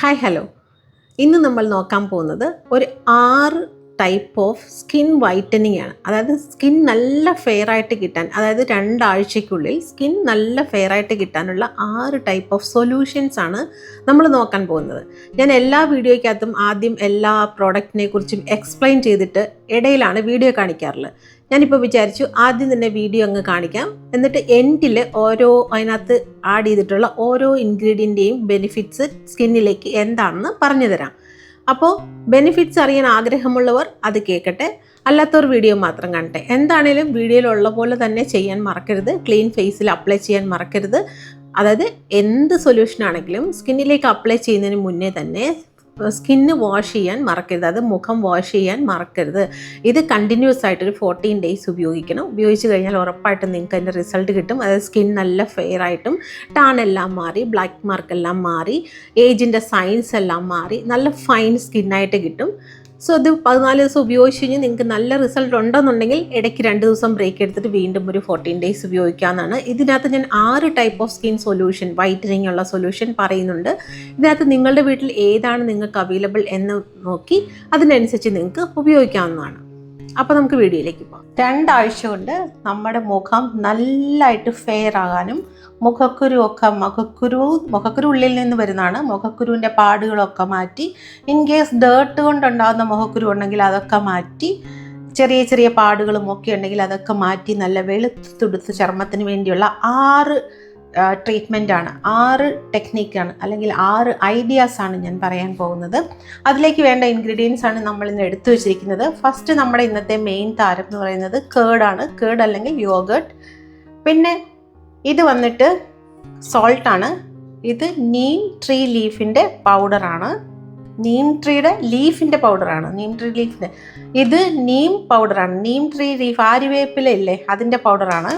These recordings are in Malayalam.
Hi hello. ഇന്ന് നമ്മൾ നോക്കാൻ പോകുന്നത് ഒരു 6 ടൈപ്പ് ഓഫ് സ്കിൻ വൈറ്റനിങ് ആണ്. അതായത് സ്കിൻ നല്ല ഫെയർ ആയിട്ട് കിട്ടാൻ, അതായത് 2 ആഴ്ചയ്ക്കുള്ളിൽ സ്കിൻ നല്ല ഫെയർ ആയിട്ട് കിട്ടാനുള്ള 6 ടൈപ്പ് ഓഫ് സൊല്യൂഷൻസ് ആണ് നമ്മൾ നോക്കാൻ പോകുന്നത്. ഞാൻ എല്ലാ വീഡിയോയ്ക്കകത്തും ആദ്യം എല്ലാ പ്രോഡക്റ്റിനെ കുറിച്ചും എക്സ്പ്ലെയിൻ ചെയ്തിട്ട് ഇടയിലാണ് വീഡിയോ കാണിക്കാറുള്ളത്. ഞാനിപ്പോൾ വിചാരിച്ചു ആദ്യം തന്നെ വീഡിയോ അങ്ങ് കാണിക്കാം, എന്നിട്ട് എൻഡിൽ അതിനകത്ത് ആഡ് ചെയ്തിട്ടുള്ള ഓരോ ഇൻഗ്രീഡിയൻ്റെയും ബെനിഫിറ്റ്സ് സ്കിന്നിലേക്ക് എന്താണെന്ന് പറഞ്ഞു തരാം. അപ്പോൾ ബെനിഫിറ്റ്സ് അറിയാൻ ആഗ്രഹമുള്ളവർ അത് കേൾക്കട്ടെ, അല്ലാത്തവർ വീഡിയോ മാത്രം കാണട്ടെ. എന്താണേലും വീഡിയോയിലുള്ള പോലെ തന്നെ ചെയ്യാൻ മറക്കരുത്. ക്ലീൻ ഫേസിൽ അപ്ലൈ ചെയ്യാൻ മറക്കരുത്. അതായത് എന്ത് സൊല്യൂഷൻ ആണെങ്കിലും സ്കിന്നിലേക്ക് അപ്ലൈ ചെയ്യുന്നതിന് മുന്നേ തന്നെ സ്കിന്ന് വാഷ് ചെയ്യാൻ മറക്കരുത്. അത് മുഖം വാഷ് ചെയ്യാൻ മറക്കരുത്. ഇത് കണ്ടിന്യൂസ് ആയിട്ടൊരു 14 ഡേയ്സ് ഉപയോഗിക്കണം. ഉപയോഗിച്ച് കഴിഞ്ഞാൽ ഉറപ്പായിട്ടും നിങ്ങൾക്ക് അതിൻ്റെ റിസൾട്ട് കിട്ടും. അതായത് സ്കിൻ നല്ല ഫെയർ ആയിട്ടും ടാൻ എല്ലാം മാറി, ബ്ലാക്ക് മാർക്കെല്ലാം മാറി, ഏജിൻ്റെ സൈൻസ് എല്ലാം മാറി നല്ല ഫൈൻ സ്കിന്നായിട്ട് കിട്ടും. സോ ഇത് 14 ദിവസം ഉപയോഗിച്ച് കഴിഞ്ഞാൽ നിങ്ങൾക്ക് നല്ല റിസൾട്ട് ഉണ്ടെന്നുണ്ടെങ്കിൽ ഇടയ്ക്ക് 2 ദിവസം ബ്രേക്ക് എടുത്തിട്ട് വീണ്ടും ഒരു 14 ഡേയ്സ് ഉപയോഗിക്കാവുന്നതാണ്. ഇതിനകത്ത് ഞാൻ 6 type of skin solution, whitening ഉള്ള സൊല്യൂഷൻ പറയുന്നുണ്ട്. ഇതിനകത്ത് നിങ്ങളുടെ വീട്ടിൽ ഏതാണ് നിങ്ങൾക്ക് അവൈലബിൾ എന്ന് നോക്കി അതിനനുസരിച്ച് നിങ്ങൾക്ക് ഉപയോഗിക്കാവുന്നതാണ്. അപ്പോൾ നമുക്ക് വീഡിയോയിലേക്ക് പോകാം. 2 ആഴ്ച കൊണ്ട് നമ്മുടെ മുഖം നല്ലതായിട്ട് ഫെയർ ആകാനും മുഖക്കുരു ഉള്ളിൽ നിന്ന് വരുന്നതാണ്. മുഖക്കുരുവിൻ്റെ പാടുകളൊക്കെ മാറ്റി, ഇൻ കേസ് ഡേർട്ട് കൊണ്ടുണ്ടാകുന്ന മുഖക്കുരു ഉണ്ടെങ്കിൽ അതൊക്കെ മാറ്റി, ചെറിയ ചെറിയ പാടുകളും ഒക്കെ ഉണ്ടെങ്കിൽ അതൊക്കെ മാറ്റി നല്ല വെളുത്തുടുത്ത് ചർമ്മത്തിന് വേണ്ടിയുള്ള 6 ട്രീറ്റ്മെൻറ്റാണ്, 6 ടെക്നിക്കാണ്, അല്ലെങ്കിൽ 6 ഐഡിയാസാണ് ഞാൻ പറയാൻ പോകുന്നത്. അതിലേക്ക് വേണ്ട ഇൻഗ്രീഡിയൻസ് ആണ് നമ്മൾ ഇന്ന് എടുത്തു വെച്ചിരിക്കുന്നത്. ഫസ്റ്റ് നമ്മുടെ ഇന്നത്തെ മെയിൻ താരം എന്ന് പറയുന്നത് കേർഡാണ്. കേർഡ് അല്ലെങ്കിൽ യോഗർട്ട്. പിന്നെ ഇത് വന്നിട്ട് സോൾട്ടാണ്. ഇത് നീം ട്രീ ലീഫിൻ്റെ പൗഡറാണ്. നീം ട്രീയുടെ ലീഫിൻ്റെ പൗഡറാണ്. ഇത് നീം പൗഡറാണ്. നീം ട്രീ ലീഫ്, ആര്യവേപ്പില ഇല്ലേ, അതിൻ്റെ പൗഡറാണ്.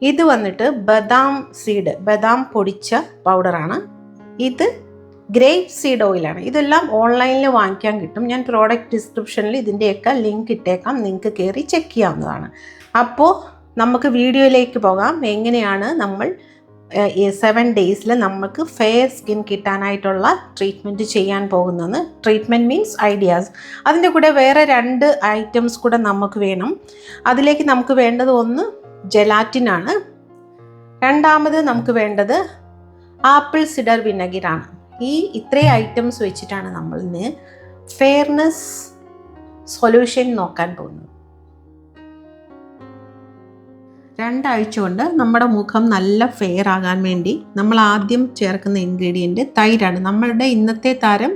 ഇത് വന്നിട്ട് ബദാം സീഡ്, ബദാം പൊടിച്ച പൗഡറാണ്. ഇത് ഗ്രേപ്പ് സീഡ് ഓയിലാണ്. ഇതെല്ലാം ഓൺലൈനിൽ വാങ്ങിക്കാൻ കിട്ടും. ഞാൻ പ്രോഡക്റ്റ് ഡിസ്ക്രിപ്ഷനിൽ ഇതിൻ്റെയൊക്കെ ലിങ്ക് ഇട്ടേക്കാം, നിങ്ങൾക്ക് കയറി ചെക്ക് ചെയ്യാവുന്നതാണ്. അപ്പോൾ നമുക്ക് വീഡിയോയിലേക്ക് പോകാം. എങ്ങനെയാണ് നമ്മൾ 7 ഡേയ്സിൽ നമുക്ക് ഫെയർ സ്കിൻ കിട്ടാനായിട്ടുള്ള ട്രീറ്റ്മെൻറ്റ് ചെയ്യാൻ പോകുന്നത്. Treatment means ideas. അതിൻ്റെ കൂടെ വേറെ 2 ഐറ്റംസ് കൂടെ നമുക്ക് വേണം. അതിലേക്ക് നമുക്ക് വേണ്ടത് ഒന്ന് ജെലാറ്റിനാണ്. രണ്ടാമത് നമുക്ക് വേണ്ടത് ആപ്പിൾ സിഡർ വിനെഗറാണ്. ഇത്രയും ഐറ്റംസ് വെച്ചിട്ടാണ് നമ്മൾ ഇന്ന് ഫെയർനെസ് സൊല്യൂഷൻ നോക്കാൻ പോകുന്നത്. 2 ആഴ്ച കൊണ്ട് നമ്മുടെ മുഖം നല്ല ഫെയർ ആകാൻ വേണ്ടി നമ്മൾ ആദ്യം ചേർക്കുന്ന ഇൻഗ്രീഡിയൻറ്റ് തൈരാണ്. നമ്മളുടെ ഇന്നത്തെ താരം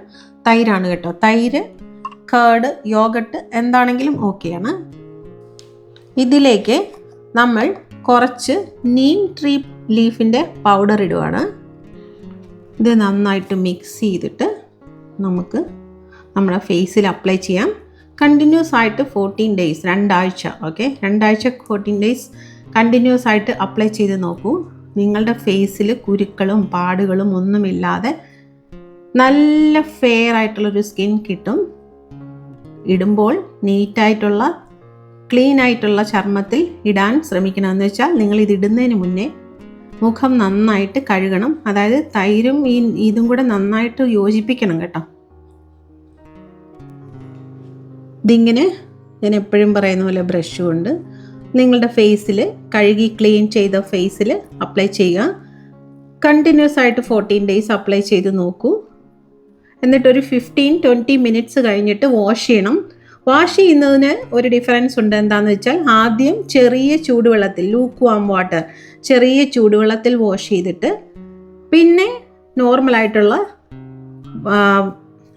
തൈരാണ് കേട്ടോ. തൈര്, കേർഡ്, യോഗട്ട് എന്താണെങ്കിലും ഓക്കെയാണ്. ഇതിലേക്ക് നമ്മൾ കുറച്ച് നീം ട്രീ ലീഫിൻ്റെ പൗഡർ ഇടുവാണ്. ഇത് നന്നായിട്ട് മിക്സ് ചെയ്തിട്ട് നമുക്ക് നമ്മുടെ ഫേസിൽ അപ്ലൈ ചെയ്യാം. കണ്ടിന്യൂസ് ആയിട്ട് 14 ഡേയ്സ്, 2 ആഴ്ച, ഓക്കെ, 2 ആഴ്ച 14 ഡേയ്സ് കണ്ടിന്യൂസ് ആയിട്ട് അപ്ലൈ ചെയ്ത് നോക്കൂ. നിങ്ങളുടെ ഫേസിൽ കുരുക്കളും പാടുകളും ഒന്നുമില്ലാതെ നല്ല ഫെയർ ആയിട്ടുള്ളൊരു സ്കിൻ കിട്ടും. ഇടുമ്പോൾ നീറ്റായിട്ടുള്ള ക്ലീൻ ആയിട്ടുള്ള ചർമ്മത്തിൽ ഇടാൻ ശ്രമിക്കണം. എന്ന് വെച്ചാൽ നിങ്ങൾ ഇതിടുന്നതിന് മുന്നേ മുഖം നന്നായിട്ട് കഴുകണം. അതായത് തൈരും ഇതും കൂടെ നന്നായിട്ട് യോജിപ്പിക്കണം കേട്ടോ. ഇതിങ്ങനെ ഞാൻ എപ്പോഴും പറയുന്ന പോലെ ബ്രഷ് കൊണ്ട് നിങ്ങളുടെ ഫേസിൽ കഴുകി ക്ലീൻ ചെയ്ത ഫേസിൽ അപ്ലൈ ചെയ്യുക. കണ്ടിന്യൂസ് ആയിട്ട് 14 ഡേയ്സ് അപ്ലൈ ചെയ്ത് നോക്കൂ. എന്നിട്ടൊരു 15-20 മിനിറ്റ്സ് കഴിഞ്ഞിട്ട് വാഷ് ചെയ്യണം. വാഷ് ചെയ്യുന്നതിന് ഒരു ഡിഫറൻസ് ഉണ്ട്. എന്താണെന്ന് വെച്ചാൽ ആദ്യം ചെറിയ ചൂടുവെള്ളത്തിൽ, ലൂക്ക് വാം വാട്ടർ, ചെറിയ ചൂടുവെള്ളത്തിൽ വാഷ് ചെയ്തിട്ട് പിന്നെ നോർമലായിട്ടുള്ള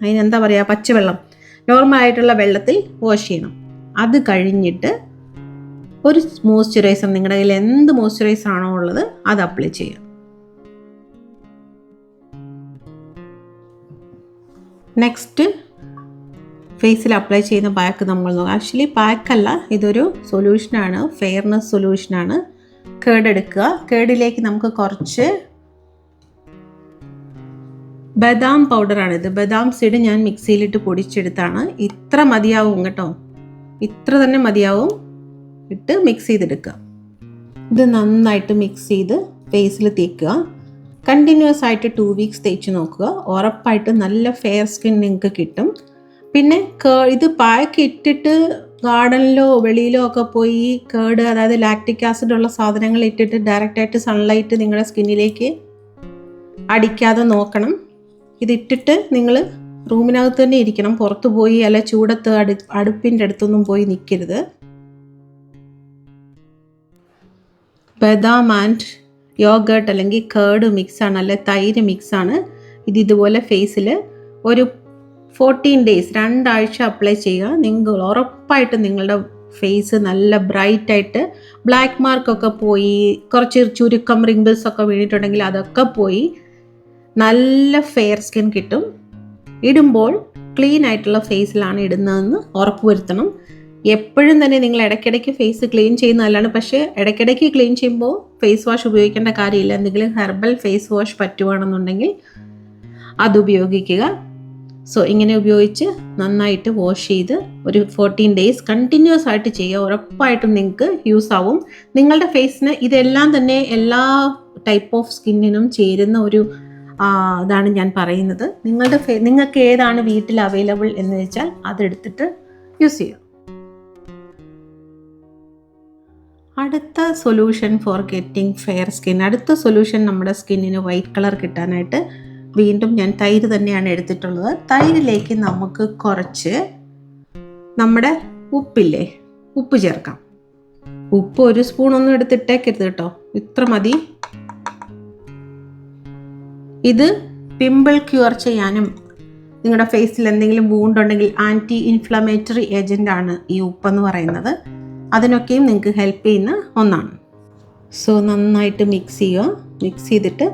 അതിനെന്താ പറയുക, പച്ചവെള്ളം, നോർമലായിട്ടുള്ള വെള്ളത്തിൽ വാഷ് ചെയ്യണം. അത് കഴിഞ്ഞിട്ട് ഒരു മോയ്സ്ചറൈസർ, നിങ്ങളുടെ കയ്യിൽ എന്ത് മോയ്സ്ചറൈസർ ആണോ ഉള്ളത് അത് അപ്ലൈ ചെയ്യാം. നെക്സ്റ്റ് ഫേസിൽ അപ്ലൈ ചെയ്യുന്ന പാക്ക് നമ്മൾ നോക്കാം. ആക്ച്വലി പാക്കല്ല, ഇതൊരു സൊല്യൂഷനാണ്, ഫെയർനെസ് സൊല്യൂഷനാണ്. കേർഡ് എടുക്കുക. കേർഡിലേക്ക് നമുക്ക് കുറച്ച് ബദാം പൗഡറാണിത്. ബദാം സീഡ് ഞാൻ മിക്സിയിലിട്ട് പൊടിച്ചെടുത്താണ്. ഇത്ര മതിയാവും കേട്ടോ, ഇത്ര തന്നെ മതിയാവും. ഇട്ട് മിക്സ് ചെയ്തെടുക്കുക. ഇത് നന്നായിട്ട് മിക്സ് ചെയ്ത് ഫേസിൽ തേക്കുക. കണ്ടിന്യൂസ് ആയിട്ട് 2 വീക്സ് തേച്ച് നോക്കുക. ഉറപ്പായിട്ട് നല്ല ഫെയർ സ്കിൻ നിങ്ങൾക്ക് കിട്ടും. പിന്നെ ഇത് പാക്ക് ഇട്ടിട്ട് ഗാർഡനിലോ വെളിയിലോ ഒക്കെ പോയി കേട്, അതായത് ലാക്റ്റിക് ആസിഡ് ഉള്ള സാധനങ്ങൾ ഇട്ടിട്ട് ഡയറക്റ്റായിട്ട് സൺലൈറ്റ് നിങ്ങളുടെ സ്കിന്നിലേക്ക് അടിക്കാതെ നോക്കണം. ഇതിട്ടിട്ട് നിങ്ങൾ റൂമിനകത്ത് തന്നെ ഇരിക്കണം, പുറത്തു പോയി അല്ല ചൂടത്ത് അടുപ്പിൻ്റെ അടുത്തൊന്നും പോയി നിൽക്കരുത്. ബദാം ആൻഡ് യോഗേർട്ട് അല്ലെങ്കിൽ കേർഡ് മിക്സാണ്, അല്ലെ തൈര് മിക്സാണ്. ഇതുപോലെ ഫേസിൽ ഒരു 14 ഡേയ്സ് 2 ആഴ്ച അപ്ലൈ ചെയ്യുക. നിങ്ങൾ ഉറപ്പായിട്ട് നിങ്ങളുടെ ഫേസ് നല്ല ബ്രൈറ്റായിട്ട്, ബ്ലാക്ക് മാർക്കൊക്കെ പോയി, കുറച്ച് ചുരുക്കം റിങ്കിൾസ് ഒക്കെ വീണിട്ടുണ്ടെങ്കിൽ അതൊക്കെ പോയി നല്ല ഫെയർ സ്കിൻ കിട്ടും. ഇടുമ്പോൾ ക്ലീൻ ആയിട്ടുള്ള ഫേസിലാണ് ഇടുന്നതെന്ന് ഉറപ്പുവരുത്തണം. എപ്പോഴും തന്നെ നിങ്ങൾ ഇടയ്ക്കിടയ്ക്ക് ഫേസ് ക്ലീൻ ചെയ്യുന്നതല്ലാണ്, പക്ഷേ ഇടയ്ക്കിടയ്ക്ക് ക്ലീൻ ചെയ്യുമ്പോൾ ഫേസ് വാഷ് ഉപയോഗിക്കേണ്ട കാര്യമില്ല. എന്തെങ്കിലും ഹെർബൽ ഫേസ് വാഷ് പറ്റുവാണെന്നുണ്ടെങ്കിൽ അത് ഉപയോഗിക്കുക. സോ ഇങ്ങനെ ഉപയോഗിച്ച് നന്നായിട്ട് വാഷ് ചെയ്ത് ഒരു 14 ഡേയ്സ് കണ്ടിന്യൂസ് ആയിട്ട് ചെയ്യുക. ഉറപ്പായിട്ടും നിങ്ങൾക്ക് യൂസ് ആവും. നിങ്ങളുടെ ഫേസിന് ഇതെല്ലാം തന്നെ എല്ലാ ടൈപ്പ് ഓഫ് സ്കിന്നിനും ചേരുന്ന ഒരു ഇതാണ് ഞാൻ പറയുന്നത്. നിങ്ങൾക്ക് ഏതാണ് വീട്ടിൽ അവൈലബിൾ എന്ന് വെച്ചാൽ അതെടുത്തിട്ട് യൂസ് ചെയ്യുക. അടുത്ത solution for getting fair skin, അടുത്ത സൊല്യൂഷൻ നമ്മുടെ സ്കിന്നിന് വൈറ്റ് കളർ കിട്ടാനായിട്ട് വീണ്ടും ഞാൻ തൈര് തന്നെയാണ് എടുത്തിട്ടുള്ളത്. തൈരിലേക്ക് നമുക്ക് കുറച്ച് നമ്മുടെ ഉപ്പ് ചേർക്കാം. ഉപ്പ് 1 സ്പൂണൊന്നും എടുത്തിട്ടേക്കരുത് കേട്ടോ, ഇത്ര മതി. ഇത് പിമ്പിൾ ക്യൂർ ചെയ്യാനും നിങ്ങളുടെ ഫേസിൽ എന്തെങ്കിലും വൂണ്ടുണ്ടെങ്കിൽ ആൻറ്റി ഇൻഫ്ലമേറ്ററി ഏജൻ്റ് ആണ് ഈ ഉപ്പെന്ന് പറയുന്നത്. അതിനൊക്കെയും നിങ്ങൾക്ക് ഹെൽപ്പ് ചെയ്യുന്ന ഒന്നാണ്. സോ നന്നായിട്ട് മിക്സ് ചെയ്യുക. മിക്സ് ചെയ്തിട്ട്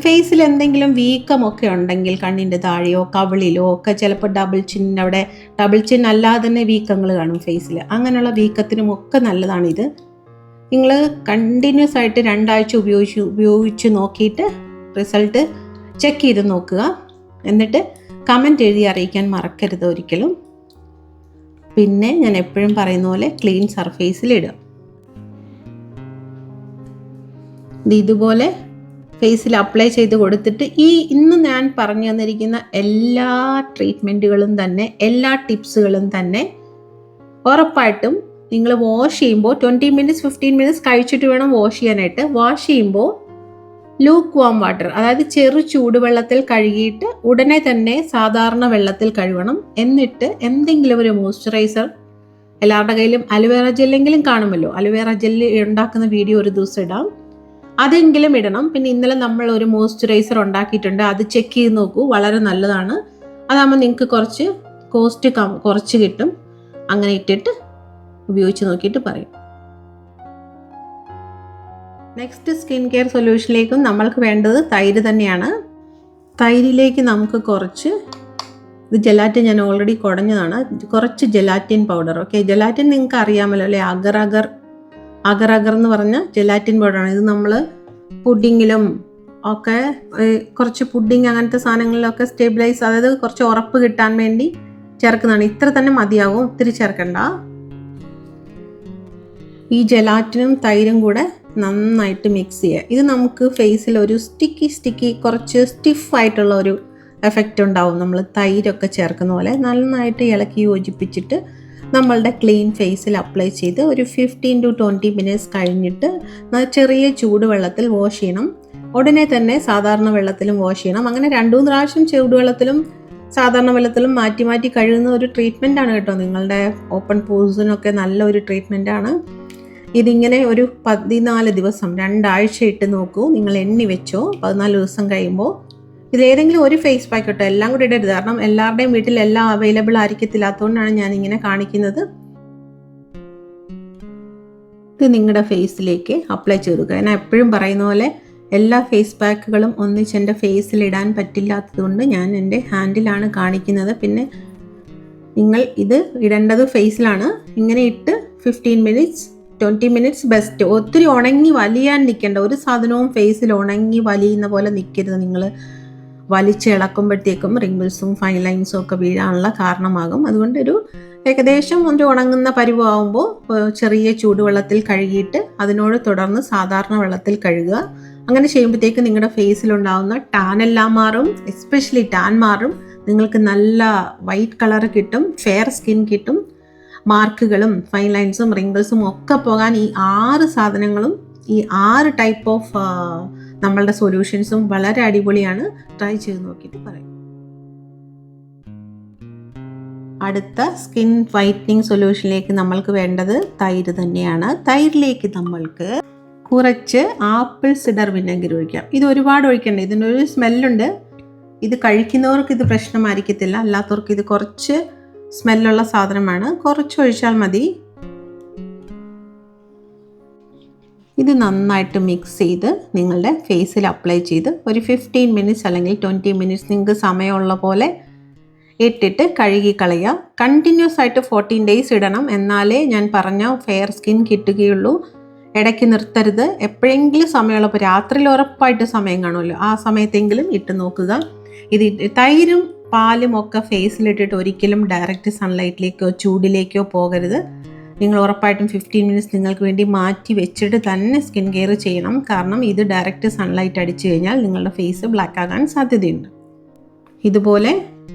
ഫേസിൽ എന്തെങ്കിലും വീക്കമൊക്കെ ഉണ്ടെങ്കിൽ കണ്ണിൻ്റെ താഴെയോ കവിളിലോ ഒക്കെ ചിലപ്പോൾ ഡബിൾ ചിൻ അല്ലാതെ തന്നെ വീക്കങ്ങൾ കാണും ഫേസിൽ. അങ്ങനെയുള്ള വീക്കത്തിനും ഒക്കെ നല്ലതാണിത്. നിങ്ങൾ കണ്ടിന്യൂസ് ആയിട്ട് 2 ആഴ്ച ഉപയോഗിച്ച് നോക്കിയിട്ട് റിസൾട്ട് ചെക്ക് ചെയ്ത് നോക്കുക. എന്നിട്ട് കമൻറ്റ് എഴുതി അറിയിക്കാൻ മറക്കരുത് ഒരിക്കലും. പിന്നെ ഞാൻ എപ്പോഴും പറയുന്ന പോലെ ക്ലീൻ സർഫേസിൽ ഇടുക. ഇതുപോലെ ഫേസിൽ അപ്ലൈ ചെയ്ത് കൊടുത്തിട്ട് ഇന്ന് ഞാൻ പറഞ്ഞു തന്നിരിക്കുന്ന എല്ലാ ട്രീറ്റ്മെൻറ്റുകളും തന്നെ, എല്ലാ ടിപ്സുകളും തന്നെ ഉറപ്പായിട്ടും നിങ്ങൾ വാഷ് ചെയ്യുമ്പോൾ 20 മിനിറ്റ്സ് 15 മിനിറ്റ്സ് കഴിച്ചിട്ട് വേണം വാഷ് ചെയ്യാനായിട്ട്. വാഷ് ചെയ്യുമ്പോൾ ലൂക്ക് വാം വാട്ടർ, അതായത് ചെറു ചൂടുവെള്ളത്തിൽ കഴുകിയിട്ട് ഉടനെ തന്നെ സാധാരണ വെള്ളത്തിൽ കഴുകണം. എന്നിട്ട് എന്തെങ്കിലും ഒരു മോയ്സ്ചറൈസർ, എല്ലാവരുടെ കയ്യിലും അലോവേറ ജെല്ലെങ്കിലും കാണുമല്ലോ, അലോവേറ ജെല്ല് ഉണ്ടാക്കുന്ന വീഡിയോ ഒരു ദിവസം ഇടാം, അതെങ്കിലും ഇടണം. പിന്നെ ഇന്നലെ നമ്മൾ ഒരു മോയ്സ്ചറൈസർ ഉണ്ടാക്കിയിട്ടുണ്ട്, അത് ചെക്ക് ചെയ്ത് നോക്കൂ, വളരെ നല്ലതാണ്. അതാകുമ്പോൾ നിങ്ങൾക്ക് കുറച്ച് കോസ്റ്റ് കുറച്ച് കിട്ടും. അങ്ങനെ ഇട്ടിട്ട് ഉപയോഗിച്ച് നോക്കിയിട്ട് പറയും. നെക്സ്റ്റ് സ്കിൻ കെയർ സൊല്യൂഷനിലേക്കും നമ്മൾക്ക് വേണ്ടത് തൈര് തന്നെയാണ്. തൈരിലേക്ക് നമുക്ക് കുറച്ച് ജെലാറ്റിൻ, ഞാൻ ഓൾറെഡി കുടഞ്ഞതാണ്, കുറച്ച് ജെലാറ്റിൻ പൗഡർ. ഓക്കെ, ജെലാറ്റിൻ നിങ്ങൾക്ക് അറിയാമല്ലോ അല്ലേ, അഗർ എന്ന് പറഞ്ഞ ജെലാറ്റിൻ പൗഡറാണ്. ഇത് നമ്മൾ പുഡിങ്ങിലും ഒക്കെ, കുറച്ച് പുഡിങ് അങ്ങനത്തെ സാധനങ്ങളിലൊക്കെ സ്റ്റെബിലൈസ്, അതായത് കുറച്ച് ഉറപ്പ് കിട്ടാൻ വേണ്ടി ചേർക്കുന്നതാണ്. ഇത്ര തന്നെ മതിയാവും, ഒത്തിരി ചേർക്കണ്ട. ഈ ജെലാറ്റിനും തൈരും കൂടെ നന്നായിട്ട് മിക്സ് ചെയ്യുക. ഇത് നമുക്ക് ഫേസിൽ ഒരു സ്റ്റിക്കി കുറച്ച് സ്റ്റിഫായിട്ടുള്ള ഒരു എഫക്റ്റ് ഉണ്ടാവും. നമ്മൾ തൈരൊക്കെ ചേർക്കുന്ന പോലെ നന്നായിട്ട് ഇളക്കി യോജിപ്പിച്ചിട്ട് നമ്മളുടെ ക്ലീൻ ഫേസിൽ അപ്ലൈ ചെയ്ത് ഒരു 15 to 20 മിനിറ്റ്സ് കഴിഞ്ഞിട്ട് ചെറിയ ചൂടുവെള്ളത്തിൽ വാഷ് ചെയ്യണം. ഉടനെ തന്നെ സാധാരണ വെള്ളത്തിലും വാഷ് ചെയ്യണം. അങ്ങനെ 2-3 പ്രാവശ്യം ചൂടുവെള്ളത്തിലും സാധാരണ വെള്ളത്തിലും മാറ്റി മാറ്റി കഴുകുന്ന ഒരു ട്രീറ്റ്മെൻ്റ് ആണ് കേട്ടോ. നിങ്ങളുടെ ഓപ്പൺ പോഴ്സിനൊക്കെ നല്ല ഒരു ട്രീറ്റ്മെൻ്റ് ആണ്. ഇതിങ്ങനെ ഒരു 14 ദിവസം 2 ആഴ്ച ഇട്ട് നോക്കൂ. നിങ്ങൾ എണ്ണി വെച്ചോ. 14 ദിവസം കഴിയുമ്പോൾ ഇതിലേതെങ്കിലും ഒരു ഫേസ് പാക്ക് കേട്ടോ, എല്ലാം കൂടി ഇടരുത്. കാരണം എല്ലാവരുടെയും വീട്ടിൽ എല്ലാം അവൈലബിൾ ആയിരിക്കത്തില്ലാത്തതുകൊണ്ടാണ് ഞാൻ ഇങ്ങനെ കാണിക്കുന്നത്. ഇത് നിങ്ങളുടെ ഫേസിലേക്ക് അപ്ലൈ ചെയ്തുക. ഞാൻ എപ്പോഴും പറയുന്ന പോലെ എല്ലാ ഫേസ് പാക്കുകളും ഒന്നിച്ച് എൻ്റെ ഫേസിൽ ഇടാൻ പറ്റില്ലാത്തതുകൊണ്ട് ഞാൻ എൻ്റെ ഹാൻഡിലാണ് കാണിക്കുന്നത്. പിന്നെ നിങ്ങൾ ഇത് ഇടേണ്ടത് ഫേസിലാണ്. ഇങ്ങനെ ഇട്ട് 15 മിനിറ്റ്സ് 20 മിനിറ്റ്സ് ബെസ്റ്റ്. ഒത്തിരി ഉണങ്ങി വലിയാൻ നിൽക്കേണ്ട, ഒരു സാധനവും ഫേസിൽ ഉണങ്ങി വലിയുന്ന പോലെ നിൽക്കരുത്. നിങ്ങൾ വലിച്ച് ഇളക്കുമ്പോഴത്തേക്കും റിങ്കിൾസും ഫൈൻ ലൈൻസും ഒക്കെ വീഴാനുള്ള കാരണമാകും. അതുകൊണ്ട് ഒരു ഏകദേശം ഒരു ഉണങ്ങുന്ന പരുവാകുമ്പോൾ ചെറിയ ചൂടുവെള്ളത്തിൽ കഴുകിയിട്ട് അതിനോട് തുടർന്ന് സാധാരണ വെള്ളത്തിൽ കഴുകുക. അങ്ങനെ ചെയ്യുമ്പോഴത്തേക്ക് നിങ്ങളുടെ ഫേസിലുണ്ടാകുന്ന ടാൻ എല്ലാം മാറും, എസ്പെഷ്യലി ടാൻ മാറും. നിങ്ങൾക്ക് നല്ല വൈറ്റ് കളർ കിട്ടും, ഫെയർ സ്കിൻ കിട്ടും. മാർക്കുകളും ഫൈൻ ലൈൻസും റിങ്കിൾസും ഒക്കെ പോകാൻ ഈ 6 സാധനങ്ങളും, ഈ 6 ടൈപ്പ് ഓഫ് നമ്മളുടെ സൊല്യൂഷൻസും വളരെ അടിപൊളിയാണ്. ട്രൈ ചെയ്ത് നോക്കിയിട്ട് പറയും. അടുത്ത സ്കിൻ വൈറ്റനിങ് സൊല്യൂഷനിലേക്ക് നമ്മൾക്ക് വേണ്ടത് തൈര് തന്നെയാണ്. തൈരിലേക്ക് നമ്മൾക്ക് കുറച്ച് ആപ്പിൾ സിഡർ വിനെഗർ ഒഴിക്കാം. ഇത് ഒരുപാട് ഒഴിക്കണ്ട, ഇതിനൊരു സ്മെല്ലുണ്ട്. ഇത് കഴിക്കുന്നവർക്ക് ഇത് പ്രശ്നമായിരിക്കത്തില്ല, അല്ലാത്തവർക്ക് ഇത് കുറച്ച് സ്മെല്ലുള്ള സാധനമാണ്. കുറച്ച് ഒഴിച്ചാൽ മതി. ഇത് നന്നായിട്ട് മിക്സ് ചെയ്ത് നിങ്ങളുടെ ഫേസിൽ അപ്ലൈ ചെയ്ത് ഒരു 15 മിനിറ്റ്സ് അല്ലെങ്കിൽ 20 മിനിറ്റ്സ് നിങ്ങൾക്ക് സമയമുള്ള പോലെ ഇട്ടിട്ട് കഴുകി കളയുക. കണ്ടിന്യൂസ് ആയിട്ട് 14 ഡേയ്സ് ഇടണം, എന്നാലേ ഞാൻ പറഞ്ഞ ഫെയർ സ്കിൻ കിട്ടുകയുള്ളൂ. ഇടയ്ക്ക് നിർത്തരുത്. എപ്പോഴെങ്കിലും സമയമുള്ളപ്പോൾ രാത്രിയിൽ ഉറപ്പായിട്ട് സമയം കാണുമല്ലോ, ആ സമയത്തെങ്കിലും ഇട്ട് നോക്കുക. ഇത് തൈരും പാലും ഒക്കെ ഫേസിലിട്ടിട്ട് ഒരിക്കലും ഡയറക്റ്റ് സൺലൈറ്റിലേക്കോ ചൂടിലേക്കോ പോകരുത്. നിങ്ങൾ ഉറപ്പായിട്ടും 15 മിനിറ്റ്സ് നിങ്ങൾക്ക് വേണ്ടി മാറ്റി വെച്ചിട്ട് തന്നെ സ്കിൻ കെയർ ചെയ്യണം. കാരണം ഇത് ഡയറക്റ്റ് സൺലൈറ്റ് അടിച്ചു കഴിഞ്ഞാൽ നിങ്ങളുടെ ഫേസ് ബ്ലാക്ക് ആകാൻ സാധ്യതയുണ്ട്. ഇതുപോലെ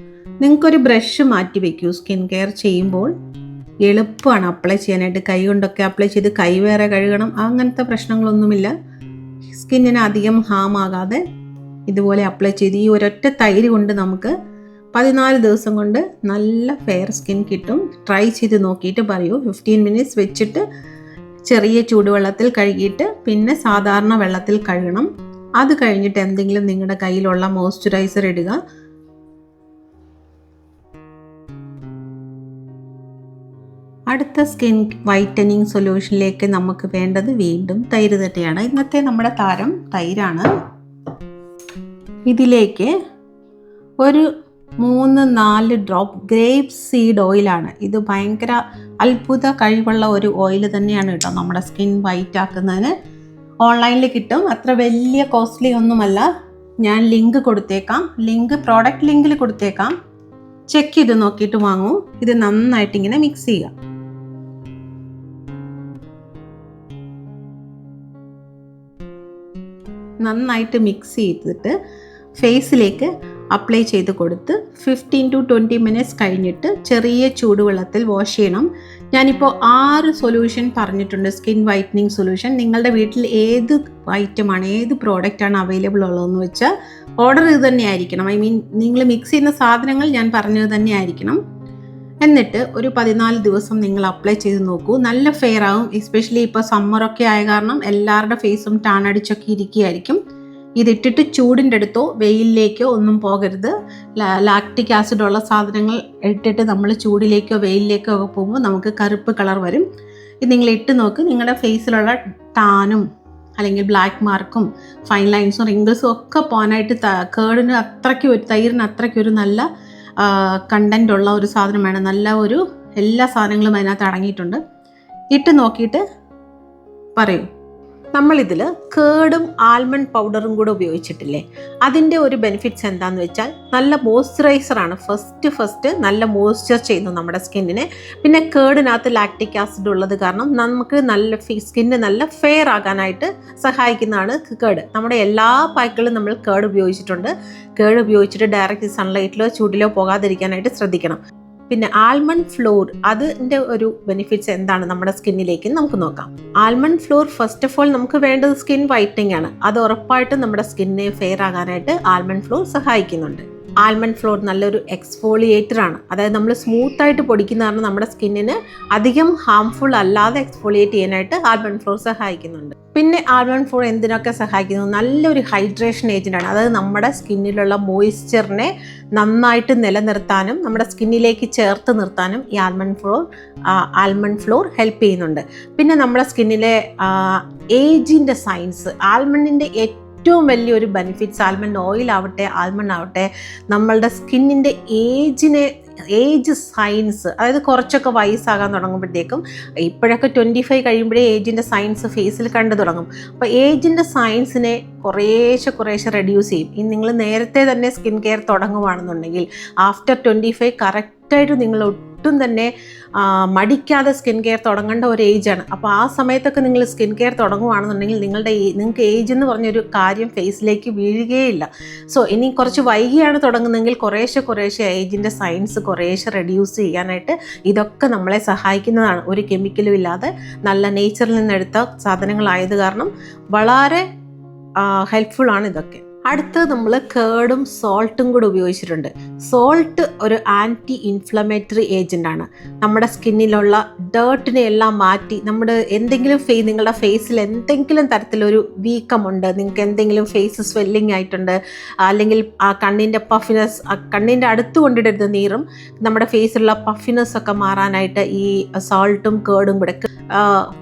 നിങ്ങൾക്കൊരു ബ്രഷ് മാറ്റി വയ്ക്കൂ. സ്കിൻ കെയർ ചെയ്യുമ്പോൾ എളുപ്പമാണ് അപ്ലൈ ചെയ്യാനായിട്ട്. കൈ കൊണ്ടൊക്കെ അപ്ലൈ ചെയ്ത് കൈ വേറെ കഴുകണം, അങ്ങനത്തെ പ്രശ്നങ്ങളൊന്നുമില്ല. സ്കിന്നിന് അധികം ഹാം ആകാതെ ഇതുപോലെ അപ്ലൈ ചെയ്ത് ഈ ഒരൊറ്റ തൈര് കൊണ്ട് നമുക്ക് 14 ദിവസം കൊണ്ട് നല്ല ഫെയർ സ്കിൻ കിട്ടും. ട്രൈ ചെയ്ത് നോക്കിയിട്ട് പറയൂ. 15 മിനിറ്റ്സ് വെച്ചിട്ട് ചെറിയ ചൂടുവെള്ളത്തിൽ കഴുകിയിട്ട് പിന്നെ സാധാരണ വെള്ളത്തിൽ കഴുകണം. അത് കഴിഞ്ഞിട്ട് എന്തെങ്കിലും നിങ്ങളുടെ കയ്യിലുള്ള മോയ്സ്ചറൈസർ ഇടുക. അടുത്ത സ്കിൻ വൈറ്റനിങ് സൊല്യൂഷനിലേക്ക് നമുക്ക് വേണ്ടത് വീണ്ടും തൈര് തന്നെയാണ്. ഇന്നത്തെ നമ്മുടെ താരം തൈരാണ്. ഇതിലേക്ക് ഒരു 3-4 ഡ്രോപ്പ് ഗ്രേപ്പ് സീഡ് ഓയിലാണ്. ഇത് ഭയങ്കര അത്ഭുത കഴിവുള്ള ഒരു ഓയിൽ തന്നെയാണ് കേട്ടോ, നമ്മുടെ സ്കിൻ വൈറ്റ് ആക്കുന്നതിന്. ഓൺലൈനിൽ കിട്ടും, അത്ര വലിയ കോസ്റ്റ്ലി ഒന്നുമല്ല. ഞാൻ ലിങ്ക് കൊടുത്തേക്കാം, പ്രോഡക്റ്റ് ലിങ്കിൽ കൊടുത്തേക്കാം. ചെക്ക് ചെയ്ത് നോക്കിയിട്ട് വാങ്ങൂ. ഇത് നന്നായിട്ട് ഇങ്ങനെ മിക്സ് ചെയ്യുക. നന്നായിട്ട് മിക്സ് ചെയ്തിട്ട് ഫേസിലേക്ക് അപ്ലൈ ചെയ്ത് കൊടുത്ത് 15 to 20 മിനിറ്റ്സ് കഴിഞ്ഞിട്ട് ചെറിയ ചൂടുവെള്ളത്തിൽ വാഷ് ചെയ്യണം. ഞാനിപ്പോൾ 6 സൊല്യൂഷൻ പറഞ്ഞിട്ടുണ്ട്, സ്കിൻ വൈറ്റനിങ് സൊല്യൂഷൻ. നിങ്ങളുടെ വീട്ടിൽ ഏത് ഐറ്റമാണ്, ഏത് പ്രോഡക്റ്റാണ് അവൈലബിൾ ഉള്ളതെന്ന് വെച്ചാൽ ഓർഡർ ഇത് തന്നെ ആയിരിക്കണം. നിങ്ങൾ മിക്സ് ചെയ്യുന്ന സാധനങ്ങൾ ഞാൻ പറഞ്ഞത് തന്നെ ആയിരിക്കണം. എന്നിട്ട് ഒരു 14 ദിവസം നിങ്ങൾ അപ്ലൈ ചെയ്ത് നോക്കൂ. നല്ല ഫെയർ ആവും. എസ്പെഷ്യലി ഇപ്പോൾ സമ്മറൊക്കെ ആയ കാരണം എല്ലാവരുടെ ഫേസും ടാൻ അടിച്ചൊക്കെ ഇരിക്കുകയായിരിക്കും. ഇതിട്ടിട്ട് ചൂടിൻ്റെ അടുത്തോ വെയിലിലേക്കോ ഒന്നും പോകരുത്. ലാക്റ്റിക് ആസിഡ് ഉള്ള സാധനങ്ങൾ ഇട്ടിട്ട് നമ്മൾ ചൂടിലേക്കോ വെയിലിലേക്കോ ഒക്കെ പോകുമ്പോൾ നമുക്ക് കറുപ്പ് കളർ വരും. ഇത് നിങ്ങൾ ഇട്ട് നോക്ക്. നിങ്ങളുടെ ഫേസിലുള്ള ടാനും അല്ലെങ്കിൽ ബ്ലാക്ക് മാർക്കും ഫൈൻ ലൈൻസും റിങ്കിൾസും ഒക്കെ പോകാനായിട്ട് തൈരിന് അത്രയ്ക്കൊരു നല്ല കണ്ടൻ്റ് ഉള്ള ഒരു സാധനമാണ്. നല്ല ഒരു എല്ലാ സാധനങ്ങളും അതിനകത്ത് അടങ്ങിയിട്ടുണ്ട്. ഇട്ട് നോക്കിയിട്ട് പറയൂ. നമ്മളിതിൽ കേടും ആൽമണ്ട് പൗഡറും കൂടെ ഉപയോഗിച്ചിട്ടില്ലേ, അതിൻ്റെ ഒരു ബെനിഫിറ്റ്സ് എന്താണെന്ന് വെച്ചാൽ നല്ല മോയ്സ്ചറൈസറാണ്. ഫസ്റ്റ് നല്ല മോയ്സ്ചർ ചെയ്യുന്നു നമ്മുടെ സ്കിന്നിനെ. പിന്നെ കേടിനകത്ത് ലാക്റ്റിക് ആസിഡ് ഉള്ളത് കാരണം നമുക്ക് നല്ല സ്കിന്ന് നല്ല ഫെയർ ആകാനായിട്ട് സഹായിക്കുന്നതാണ് കേട്. നമ്മുടെ എല്ലാ പാക്കുകളും നമ്മൾ കേട് ഉപയോഗിച്ചിട്ടുണ്ട്. കേട് ഉപയോഗിച്ചിട്ട് ഡയറക്റ്റ് സൺലൈറ്റിലോ ചൂടിലോ പോകാതിരിക്കാനായിട്ട് ശ്രദ്ധിക്കണം. പിന്നെ ആൽമണ്ട് ഫ്ലോർ, അതിൻ്റെ ഒരു ബെനിഫിറ്റ്സ് എന്താണ് നമ്മുടെ സ്കിന്നിലേക്ക് നമുക്ക് നോക്കാം. Almond floor first of all നമുക്ക് വേണ്ടത് സ്കിൻ വൈറ്റനിങ് ആണ്. അത് ഉറപ്പായിട്ടും നമ്മുടെ സ്കിന്നിനെ ഫെയർ ആകാനായിട്ട് ആൽമണ്ട് ഫ്ലോർ സഹായിക്കുന്നുണ്ട്. ആൽമണ്ട് ഫ്ലോർ നല്ലൊരു എക്സ്ഫോളിയേറ്റർ ആണ്. അതായത് നമ്മൾ സ്മൂത്തായിട്ട് പൊടിക്കുന്ന കാരണം നമ്മുടെ സ്കിന്നിന് അധികം ഹാംഫുൾ അല്ലാതെ എക്സ്ഫോളിയേറ്റ് ചെയ്യാനായിട്ട് ആൽമണ്ട് ഫ്ലോർ സഹായിക്കുന്നുണ്ട്. പിന്നെ ആൽമണ്ട് ഫ്ലോർ എന്തിനൊക്കെ സഹായിക്കുന്നു? നല്ലൊരു ഹൈഡ്രേഷൻ ഏജൻ്റാണ്. അതായത് നമ്മുടെ സ്കിന്നിലുള്ള മോയ്സ്ചറിനെ നന്നായിട്ട് നിലനിർത്താനും നമ്മുടെ സ്കിന്നിലേക്ക് ചേർത്ത് നിർത്താനും ഈ ആൽമണ്ട് ഫ്ലോർ ഹെൽപ്പ് ചെയ്യുന്നുണ്ട്. പിന്നെ നമ്മുടെ സ്കിന്നിലെ ഏജിൻ്റെ സയൻസ്, ആൽമണ്ടിൻ്റെ ഏറ്റവും വലിയൊരു ബെനിഫിറ്റ്സ്, ആൽമണ്ട് ഓയിൽ ആവട്ടെ ആൽമണ്ട് ആവട്ടെ, നമ്മളുടെ സ്കിന്നിൻ്റെ ഏജ് സയൻസ്, അതായത് കുറച്ചൊക്കെ വയസ്സാകാൻ തുടങ്ങുമ്പോഴത്തേക്കും, ഇപ്പോഴൊക്കെ 25 കഴിയുമ്പോഴേ ഏജിൻ്റെ സയൻസ് ഫേസിൽ കണ്ടു തുടങ്ങും. അപ്പോൾ ഏജിൻ്റെ സയൻസിനെ കുറേശ്ശെ റെഡ്യൂസ് ചെയ്യും. ഇനി നിങ്ങൾ നേരത്തെ തന്നെ സ്കിൻ കെയർ തുടങ്ങുകയാണെന്നുണ്ടെങ്കിൽ ആഫ്റ്റർ 25 കറക്റ്റായിട്ട് നിങ്ങൾ ഒട്ടും തന്നെ മടിക്കാതെ സ്കിൻ കെയർ തുടങ്ങേണ്ട ഒരു ഏജാണ്. അപ്പോൾ ആ സമയത്തൊക്കെ നിങ്ങൾ സ്കിൻ കെയർ തുടങ്ങുകയാണെന്നുണ്ടെങ്കിൽ നിങ്ങൾക്ക് ഏജ് എന്ന് പറഞ്ഞൊരു കാര്യം ഫേസിലേക്ക് വീഴുകയില്ല. സോ ഇനി കുറച്ച് വൈകിയാണ് തുടങ്ങുന്നതെങ്കിൽ കുറേശ്ശെ ഏജിൻ്റെ സൈൻസ് കുറേശ്ശെ റെഡ്യൂസ് ചെയ്യാനായിട്ട് ഇതൊക്കെ നമ്മളെ സഹായിക്കുന്നതാണ്. ഒരു കെമിക്കലും ഇല്ലാതെ നല്ല നേച്ചറിൽ നിന്നെടുത്ത സാധനങ്ങളായത് കാരണം വളരെ ഹെൽപ്ഫുള്ളാണ് ഇതൊക്കെ. അടുത്ത് നമ്മൾ കേർഡും സോൾട്ടും കൂടെ ഉപയോഗിച്ചിട്ടുണ്ട്. സോൾട്ട് ഒരു ആൻറ്റി ഇൻഫ്ലമേറ്ററി ഏജൻ്റാണ്. നമ്മുടെ സ്കിന്നിലുള്ള ഡേർട്ടിനെ എല്ലാം മാറ്റി നമ്മുടെ എന്തെങ്കിലും നിങ്ങളുടെ ഫേസിൽ എന്തെങ്കിലും തരത്തിലൊരു വീക്കമുണ്ട്, നിങ്ങൾക്ക് എന്തെങ്കിലും ഫേസ് സ്വെല്ലിംഗ് ആയിട്ടുണ്ട്, അല്ലെങ്കിൽ ആ കണ്ണിൻ്റെ പഫിനെസ്, കണ്ണിൻ്റെ അടുത്ത് കൊണ്ടിടരുത് നീറും, നമ്മുടെ ഫേസിലുള്ള പഫിനെസ് ഒക്കെ മാറാനായിട്ട് ഈ സോൾട്ടും കേർഡും കൂടെ.